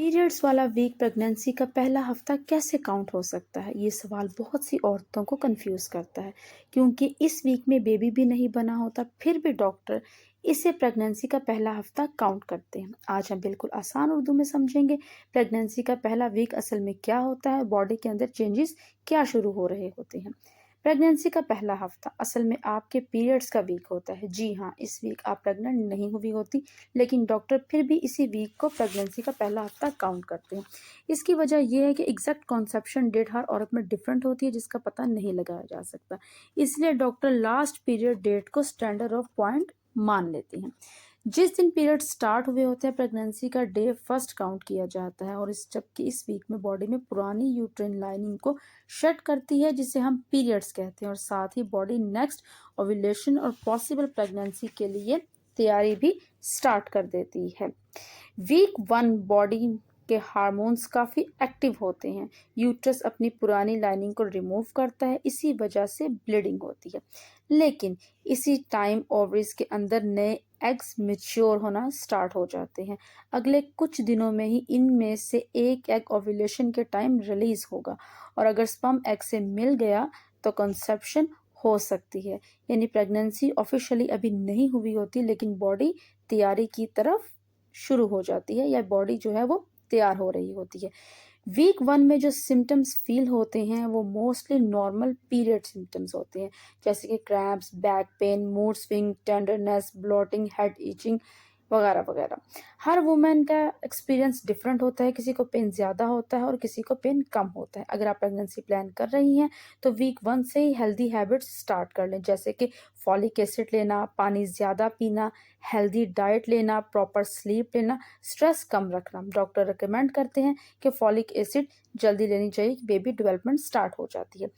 Periods वाला week pregnancy का पहला हफ्ता कैसे काउंट हो सकता है? ये सवाल बहुत सी औरतों को कंफ्यूज करता है क्योंकि इस वीक में बेबी भी नहीं बना होता, फिर भी डॉक्टर इसे प्रेगनेंसी का पहला हफ्ता काउंट करते हैं। आज हम बिल्कुल आसान उर्दू में समझेंगे प्रेगनेंसी का पहला वीक असल में क्या होता है, बॉडी के अंदर चेंजेस क्या शुरू हो रहे होते हैं। प्रेगनेंसी का पहला हफ्ता असल में आपके पीरियड्स का वीक होता है। जी हाँ, इस वीक आप प्रेग्नेंट नहीं हुई होती, लेकिन डॉक्टर फिर भी इसी वीक को प्रेगनेंसी का पहला हफ्ता काउंट करते हैं। इसकी वजह यह है कि एग्जैक्ट कॉन्सेप्शन डेट हर औरत में डिफरेंट होती है, जिसका पता नहीं लगाया जा सकता। इसलिए डॉक्टर लास्ट पीरियड डेट को स्टैंडर्ड ऑफ पॉइंट मान लेते हैं। जिस दिन पीरियड स्टार्ट हुए होते हैं, प्रेगनेंसी का डे फर्स्ट काउंट किया जाता है, और जबकि इस वीक में बॉडी में पुरानी यूट्राइन लाइनिंग को शट करती है, जिसे हम पीरियड्स कहते हैं, और साथ ही बॉडी नेक्स्ट ओव्यूलेशन और पॉसिबल प्रेगनेंसी के लिए तैयारी भी स्टार्ट कर देती है। वीक 1 बॉडी के हार्मोन्स काफ़ी एक्टिव होते हैं। यूट्रस अपनी पुरानी लाइनिंग को रिमूव करता है, इसी वजह से ब्लीडिंग होती है। लेकिन इसी टाइम ओवरीज के अंदर नए एग्स मैच्योर होना स्टार्ट हो जाते हैं। अगले कुछ दिनों में ही इनमें से एक एग ओव्यूलेशन के टाइम रिलीज होगा, और अगर स्पर्म एग से मिल गया तो कंसेप्शन हो सकती है। यानी प्रेगनेंसी ऑफिशियली अभी नहीं हुई होती, लेकिन बॉडी तैयारी की तरफ शुरू हो जाती है, या बॉडी जो है वो तैयार हो रही होती है। वीक 1 में जो सिम्टम्स फील होते हैं वो मोस्टली नॉर्मल पीरियड सिम्टम्स होते हैं, जैसे कि cramps, back pain, mood swing, tenderness, bloating, head itching वगैरह वगैरह। हर वुमेन का एक्सपीरियंस डिफरेंट होता है, किसी को पेन ज़्यादा होता है और किसी को पेन कम होता है। अगर आप प्रेगनेंसी प्लान कर रही हैं तो वीक 1 से ही हेल्दी हैबिट्स स्टार्ट कर लें, जैसे कि फॉलिक एसिड लेना, पानी ज़्यादा पीना, हेल्दी डाइट लेना, प्रॉपर स्लीप लेना, स्ट्रेस कम रखना। डॉक्टर रिकमेंड करते हैं कि फॉलिक एसिड जल्दी लेनी चाहिए, बेबी डेवलपमेंट स्टार्ट हो जाती है।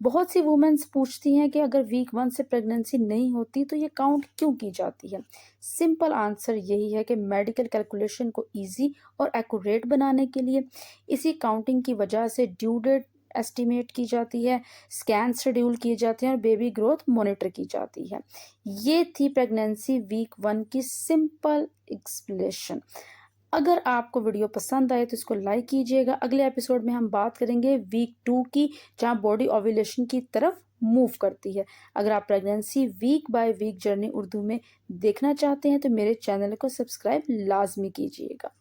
बहुत सी वुमेन्स पूछती हैं कि अगर वीक 1 से प्रेगनेंसी नहीं होती तो ये काउंट क्यों की जाती है। सिंपल आंसर यही है कि मेडिकल कैलकुलेशन को इजी और एक्यूरेट बनाने के लिए इसी काउंटिंग की वजह से ड्यू डेट एस्टिमेट की जाती है, स्कैन शेड्यूल किए जाते हैं और बेबी ग्रोथ मॉनिटर की जाती है। ये थी प्रेगनेंसी वीक 1 की सिंपल एक्सप्लेनेशन। अगर आपको वीडियो पसंद आए तो इसको लाइक कीजिएगा। अगले एपिसोड में हम बात करेंगे वीक 2 की, जहां बॉडी ओव्यूलेशन की तरफ मूव करती है। अगर आप pregnancy week by week journey Urdu में देखना चाहते हैं तो मेरे चैनल को सब्सक्राइब लाजमी कीजिएगा।